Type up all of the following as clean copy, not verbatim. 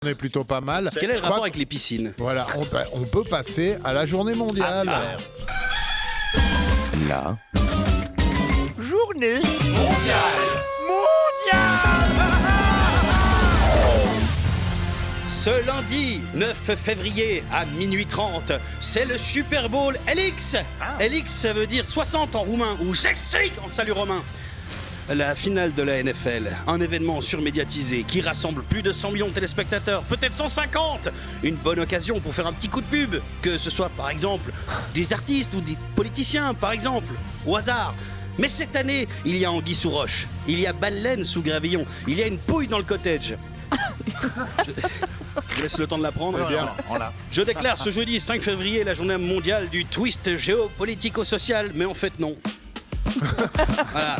On est plutôt pas mal. Quel est le Je rapport crois avec les piscines? Voilà, on peut passer à la journée mondiale. La Journée Ce lundi 9 février à minuit 30, c'est le Super Bowl LX. LX, ça veut dire 60 en roumain ou Jessic en salut romain. La finale de la NFL, un événement surmédiatisé qui rassemble plus de 100 millions de téléspectateurs, peut-être 150. Une bonne occasion pour faire un petit coup de pub, que ce soit par exemple des artistes ou des politiciens par exemple, au hasard. Mais cette année, il y a anguille sous roche, il y a baleine sous gravillon, il y a une pouille dans le cottage. Je vous laisse le temps de l'apprendre. Eh bien, Je déclare ce jeudi 5 février la journée mondiale du twist géopolitico-social, mais en fait non. Voilà.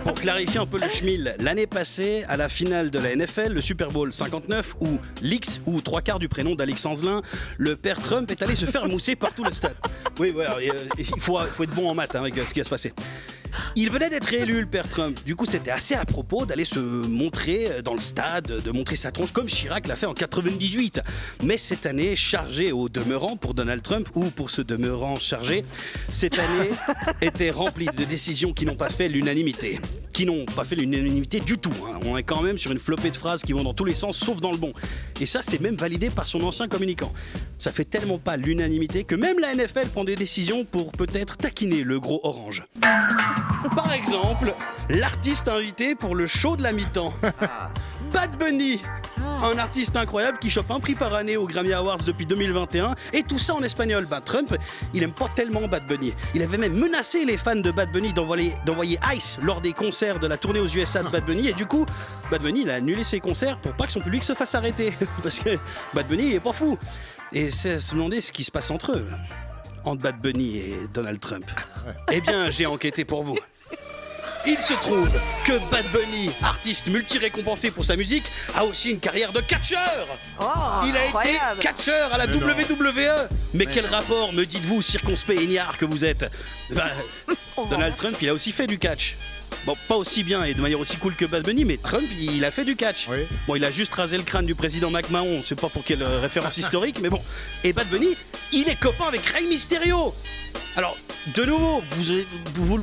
Pour clarifier un peu le schmil, l'année passée, à la finale de la NFL, le Super Bowl 59, où l'X, ou 3/4 du prénom d'Alex Anzelin, le père Trump est allé se faire mousser par tout le stade. Oui, voilà, il faut être bon en maths avec ce qui va se passer. Il venait d'être réélu, le père Trump. Du coup, c'était assez à propos d'aller se montrer dans le stade, de montrer sa tronche comme Chirac l'a fait en 98. Mais cette année, chargée au demeurant pour Donald Trump, ou pour ce demeurant chargé, cette année était remplie de décisions qui n'ont pas fait l'unanimité. Qui n'ont pas fait l'unanimité du tout. On est quand même sur une flopée de phrases qui vont dans tous les sens, sauf dans le bon. Et ça, c'est même validé par son ancien communicant. Ça fait tellement pas l'unanimité que même la NFL prend des décisions pour peut-être taquiner le gros orange. Par exemple, l'artiste invité pour le show de la mi-temps. Bad Bunny, un artiste incroyable qui chope un prix par année aux Grammy Awards depuis 2021, et tout ça en espagnol. Trump, il aime pas tellement Bad Bunny. Il avait même menacé les fans de Bad Bunny d'envoyer Ice lors des concerts de la tournée aux USA de Bad Bunny, et du coup, Bad Bunny il a annulé ses concerts pour pas que son public se fasse arrêter. Parce que Bad Bunny il est pas fou. Et c'est à se demander ce qui se passe entre eux, entre Bad Bunny et Donald Trump. Eh bien, j'ai enquêté pour vous. Il se trouve que Bad Bunny, artiste multi-récompensé pour sa musique, a aussi une carrière de catcheur. Il a incroyable. été catcheur à la WWE. Mais quel rapport, me dites-vous, circonspect et ignare que vous êtes? Donald Trump, il a aussi fait du catch. Bon, pas aussi bien et de manière aussi cool que Bad Bunny, mais Trump, il a fait du catch. Oui. Bon, il a juste rasé le crâne du président McMahon, je sais pas pour quelle référence historique, mais bon. Et Bad Bunny, il est copain avec Rey Mysterio. Alors, de nouveau,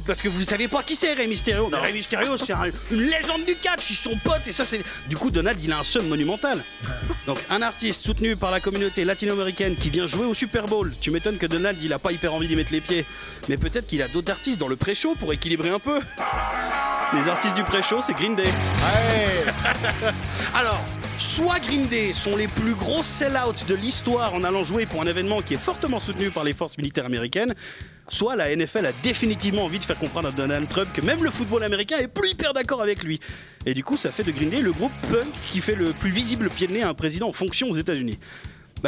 parce que vous savez pas qui c'est Rey Mysterio. Mais Rey Mysterio, c'est une légende du catch, ils sont potes, et ça c'est... Du coup, Donald, il a un seum monumental. Donc, un artiste soutenu par la communauté latino-américaine qui vient jouer au Super Bowl. Tu m'étonnes que Donald, il a pas hyper envie d'y mettre les pieds. Mais peut-être qu'il a d'autres artistes dans le pré-show pour équilibrer un peu. Les artistes du pré-show, c'est Green Day. Ouais. Alors, soit Green Day sont les plus gros sell-out de l'histoire en allant jouer pour un événement qui est fortement soutenu par les forces militaires américaines, soit la NFL a définitivement envie de faire comprendre à Donald Trump que même le football américain est plus hyper d'accord avec lui. Et du coup, ça fait de Green Day le groupe punk qui fait le plus visible pied de nez à un président en fonction aux États-Unis.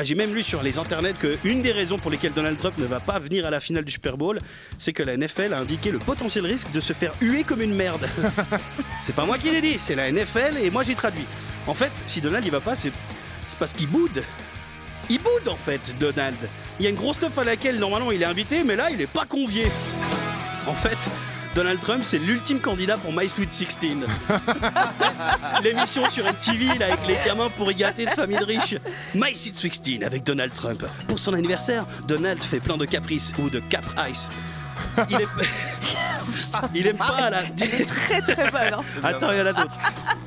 J'ai même lu sur les internets qu'une des raisons pour lesquelles Donald Trump ne va pas venir à la finale du Super Bowl, c'est que la NFL a indiqué le potentiel risque de se faire huer comme une merde. C'est pas moi qui l'ai dit, c'est la NFL et moi j'ai traduit. En fait, si Donald y va pas, c'est parce qu'il boude. Il boude en fait, Donald. Il y a une grosse stuff à laquelle normalement il est invité, mais là il est pas convié. En fait, Donald Trump, c'est l'ultime candidat pour My Sweet 16. L'émission sur MTV là, avec les gamins pour y gâter de familles riches. My Sweet 16 avec Donald Trump. Pour son anniversaire, Donald fait plein de caprices ou de cap ice. Il aime pas la... Très très bonne. Hein. Attends, il y en a d'autres.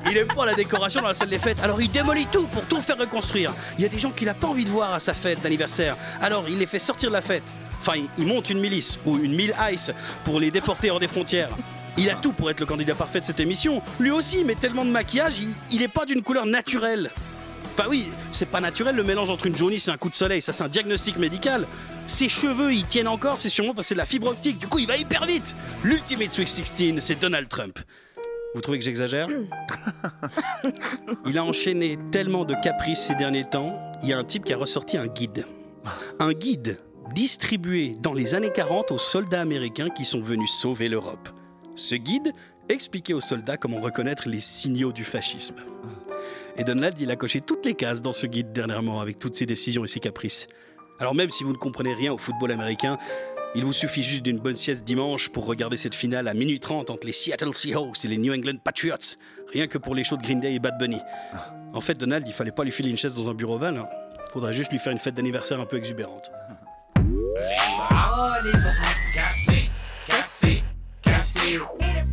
Il aime pas la décoration dans la salle des fêtes, alors il démolit tout pour tout faire reconstruire. Il y a des gens qu'il a pas envie de voir à sa fête d'anniversaire, alors il les fait sortir de la fête. Enfin, il monte une milice ou une mille ice pour les déporter hors des frontières. Il a tout pour être le candidat parfait de cette émission. Lui aussi, mais tellement de maquillage, il est pas d'une couleur naturelle. Enfin oui, c'est pas naturel le mélange entre une jaunisse et un coup de soleil, ça c'est un diagnostic médical. Ses cheveux, ils tiennent encore, c'est sûrement parce que c'est de la fibre optique, du coup il va hyper vite. L'Ultimate Sweet 16, c'est Donald Trump. Vous trouvez que j'exagère? Il a enchaîné tellement de caprices ces derniers temps, il y a un type qui a ressorti un guide. Un guide distribué dans les années 40 aux soldats américains qui sont venus sauver l'Europe. Ce guide expliquait aux soldats comment reconnaître les signaux du fascisme. Et Donald, il a coché toutes les cases dans ce guide dernièrement avec toutes ses décisions et ses caprices. Alors même si vous ne comprenez rien au football américain, il vous suffit juste d'une bonne sieste dimanche pour regarder cette finale à minuit 30 entre les Seattle Seahawks et les New England Patriots. Rien que pour les shows de Green Day et Bad Bunny. En fait, Donald, il fallait pas lui filer une chaise dans un bureau ovale. Faudrait juste lui faire une fête d'anniversaire un peu exubérante.